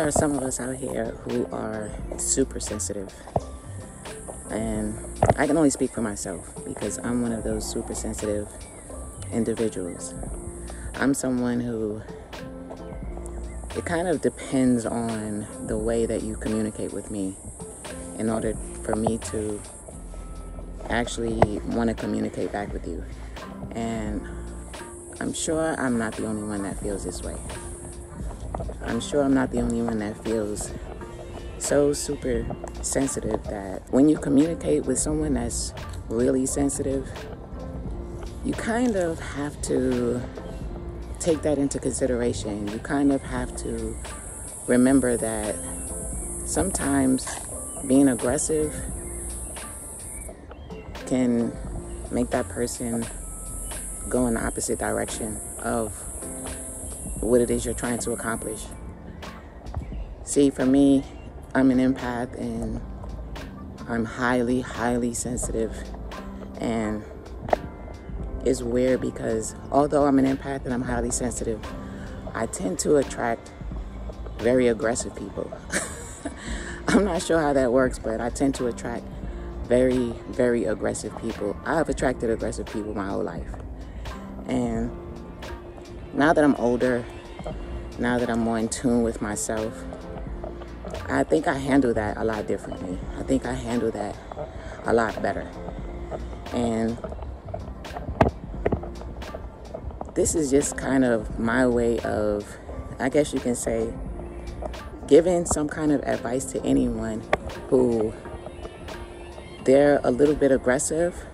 are some of us out here who are super sensitive. And I can only speak for myself because I'm one of those super sensitive individuals. I'm someone who, it kind of depends on the way that you communicate with me in order for me to actually want to communicate back with you. And I'm sure I'm not the only one that feels this way. I'm sure I'm not the only one that feels so super sensitive that when you communicate with someone that's really sensitive, you kind of have to take that into consideration. You kind of have to remember that sometimes being aggressive can make that person go in the opposite direction of what it is you're trying to accomplish. See, for me, I'm an empath and I'm highly, highly sensitive. And it's weird because although I'm an empath and I'm highly sensitive, I tend to attract very aggressive people. I'm not sure how that works, but I tend to attract very, very aggressive people. I've attracted aggressive people my whole life. And now that I'm older, now that I'm more in tune with myself, I think I handle that a lot differently. I think I handle that a lot better. And this is just kind of my way of, I guess you can say, giving some kind of advice to anyone who they're a little bit aggressive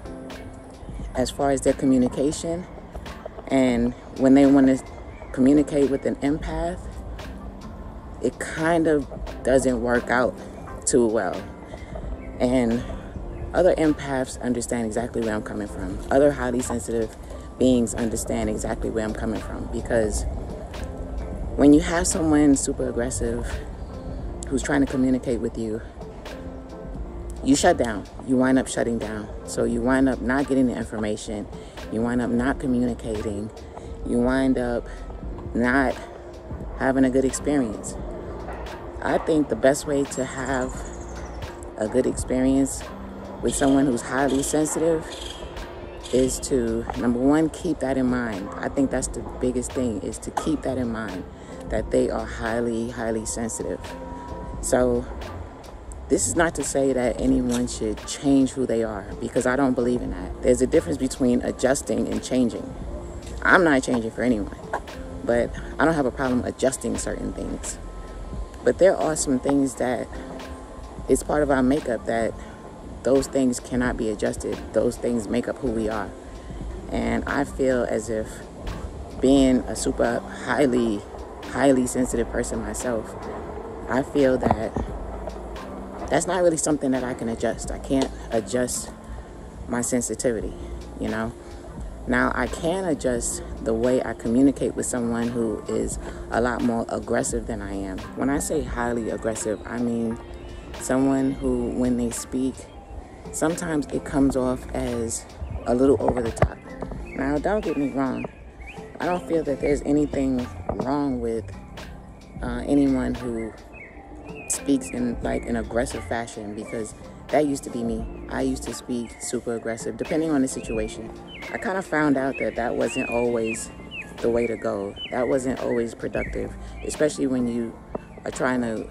as far as their communication. And when they want to communicate with an empath, it kind of doesn't work out too well. And other empaths understand exactly where I'm coming from. Other highly sensitive beings understand exactly where I'm coming from, because when you have someone super aggressive who's trying to communicate with you, you shut down. You wind up shutting down. So you wind up not getting the information. You wind up not communicating. You wind up not having a good experience. I think the best way to have a good experience with someone who's highly sensitive is to, number one, keep that in mind. I think that's the biggest thing, is to keep that in mind, that they are highly, highly sensitive. So this is not to say that anyone should change who they are, because I don't believe in that. There's a difference between adjusting and changing. I'm not changing for anyone, but I don't have a problem adjusting certain things. But there are some things that it's part of our makeup that those things cannot be adjusted. Those things make up who we are. And I feel as if being a super highly, highly sensitive person myself, I feel that that's not really something that I can adjust. I can't adjust my sensitivity, you know? Now, I can adjust the way I communicate with someone who is a lot more aggressive than I am. When I say highly aggressive, I mean someone who, when they speak, sometimes it comes off as a little over the top. Now, don't get me wrong. I don't feel that there's anything wrong with anyone who speaks in like an aggressive fashion, because that used to be me. I used to speak super aggressive, depending on the situation. I kind of found out that that wasn't always the way to go. That wasn't always productive, especially when you are trying to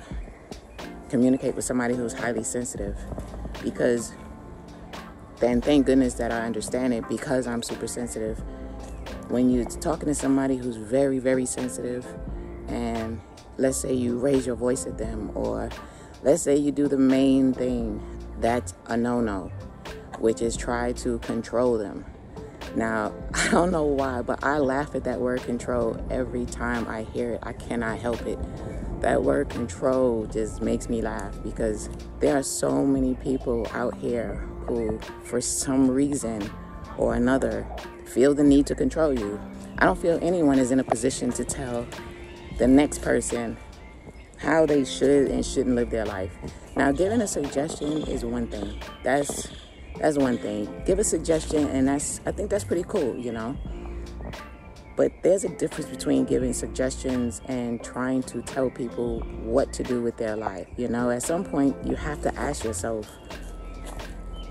communicate with somebody who's highly sensitive. Because then, thank goodness that I understand it, because I'm super sensitive. When you're talking to somebody who's very, very sensitive, and let's say you raise your voice at them, or let's say you do the main thing that's a no-no, which is try to control them. Now, I don't know why, but I laugh at that word control every time I hear it. I cannot help it. That word control just makes me laugh, because there are so many people out here who, for some reason or another, feel the need to control you. I don't feel anyone is in a position to tell the next person how they should and shouldn't live their life. Now, giving a suggestion is one thing. That's one thing. Give a suggestion, and I think that's pretty cool, you know. But there's a difference between giving suggestions and trying to tell people what to do with their life. You know, at some point, you have to ask yourself,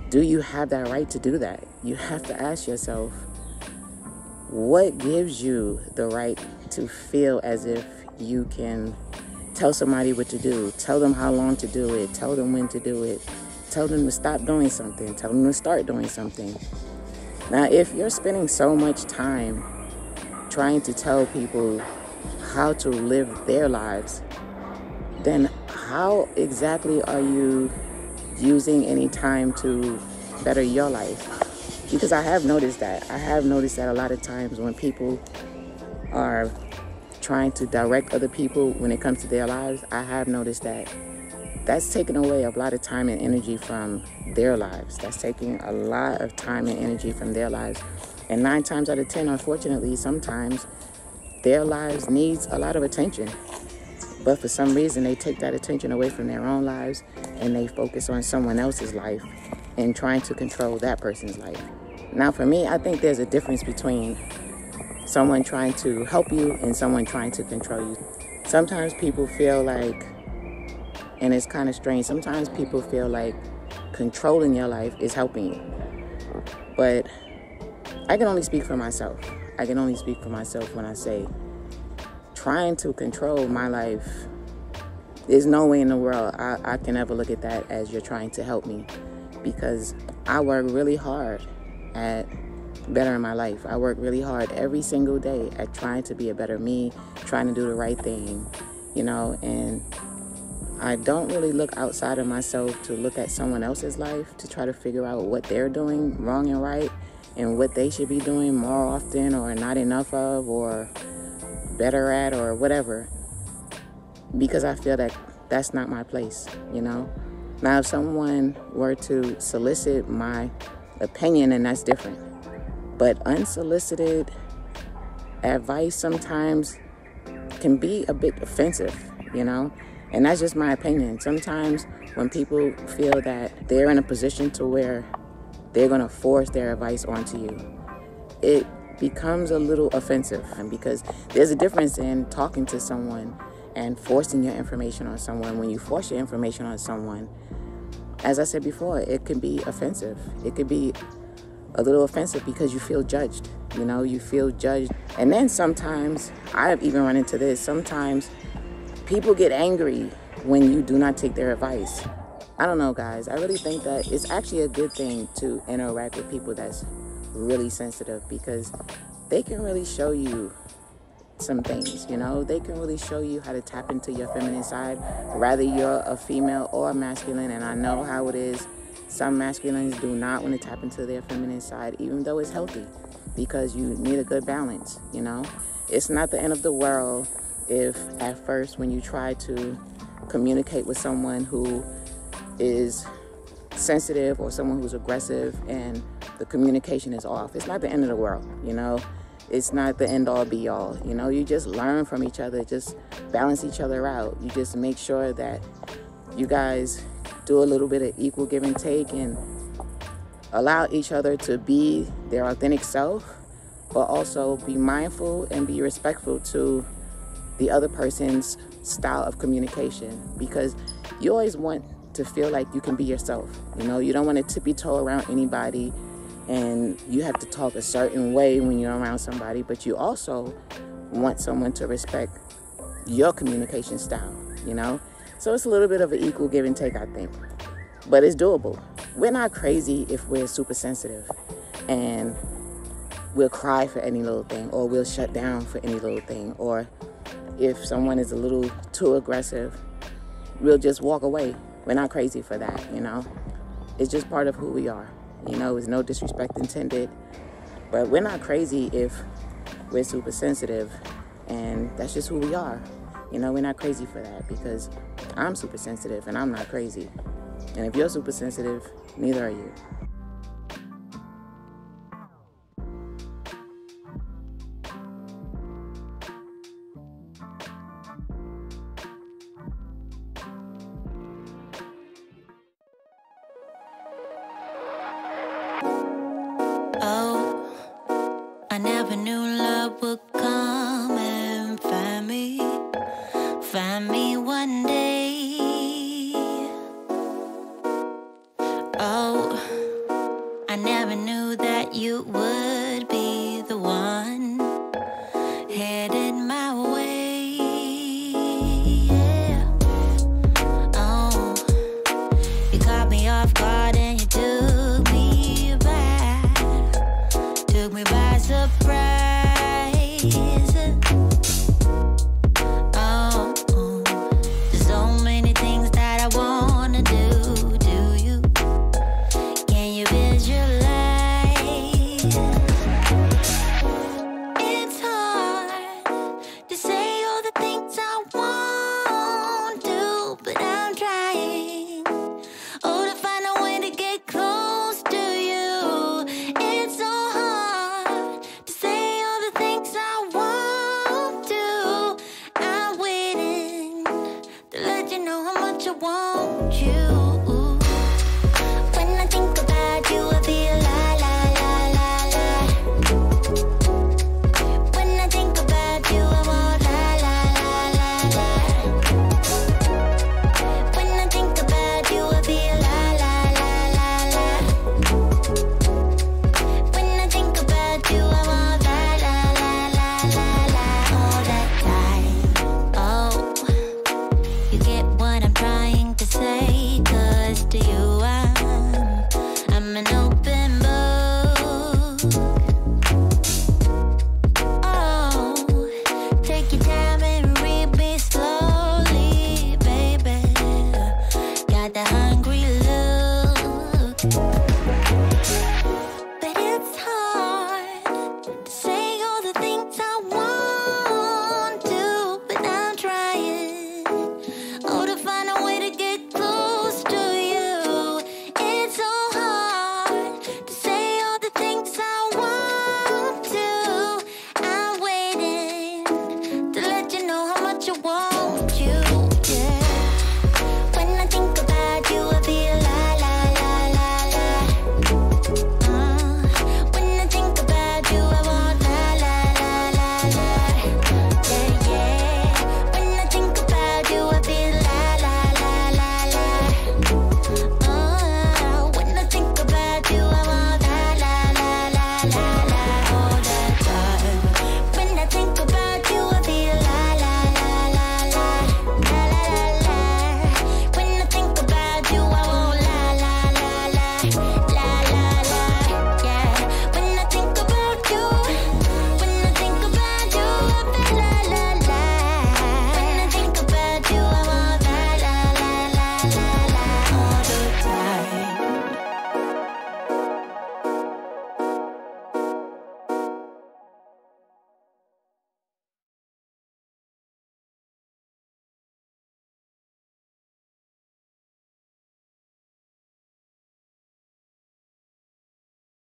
do you have that right to do that? You have to ask yourself, what gives you the right to feel as if you can tell somebody what to do, tell them how long to do it, tell them when to do it, tell them to stop doing something, tell them to start doing something. Now, if you're spending so much time trying to tell people how to live their lives, then how exactly are you using any time to better your life? Because I have noticed that. A lot of times when people are trying to direct other people when it comes to their lives, I have noticed that that's taking away a lot of time and energy from their lives. That's taking a lot of time and energy from their lives. And 9 times out of 10, unfortunately, sometimes their lives needs a lot of attention. But for some reason, they take that attention away from their own lives and they focus on someone else's life and trying to control that person's life. Now, for me, I think there's a difference between someone trying to help you and someone trying to control you. Sometimes people feel like, and it's kind of strange, sometimes people feel like controlling your life is helping you. But I can only speak for myself. When I say trying to control my life, there's no way in the world I can ever look at that as you're trying to help me, because I work really hard at bettering my life. I work really hard every single day at trying to be a better me, trying to do the right thing, you know, and I don't really look outside of myself to look at someone else's life to try to figure out what they're doing wrong and right and what they should be doing more often or not enough of or better at or whatever, because I feel that that's not my place, you know. Now, if someone were to solicit my opinion, then that's different. But unsolicited advice sometimes can be a bit offensive, you know. And that's just my opinion. Sometimes when people feel that they're in a position to where they're going to force their advice onto you, it becomes a little offensive, because there's a difference in talking to someone and forcing your information on someone. When you force your information on someone, as I said before, it can be offensive. It could be a little offensive because you feel judged, you know, you feel judged. And then sometimes, I've even run into this, sometimes people get angry when you do not take their advice. I don't know, guys. I really think that it's actually a good thing to interact with people that's really sensitive, because they can really show you some things, you know. They can really show you how to tap into your feminine side, whether you're a female or a masculine. And I know how it is. Some masculines do not want to tap into their feminine side, even though it's healthy, because you need a good balance, you know. It's not the end of the world if at first when you try to communicate with someone who is sensitive or someone who's aggressive and the communication is off. It's not the end of the world, you know. It's not the end all be all, you know. You just learn from each other, just balance each other out. You just make sure that you guys do a little bit of equal give and take and allow each other to be their authentic self, but also be mindful and be respectful to the other person's style of communication, because you always want to feel like you can be yourself. You know, you don't want to tippy toe around anybody and you have to talk a certain way when you're around somebody, but you also want someone to respect your communication style, you know? So it's a little bit of an equal give and take, I think. But it's doable. We're not crazy if we're super sensitive and we'll cry for any little thing, or we'll shut down for any little thing, or if someone is a little too aggressive, we'll just walk away. We're not crazy for that, you know? It's just part of who we are. You know, it's no disrespect intended, but we're not crazy if we're super sensitive, and that's just who we are. You know, we're not crazy for that, because I'm super sensitive and I'm not crazy. And if you're super sensitive, neither are you. Oh, I never knew love would come. Oh, I never knew that you would be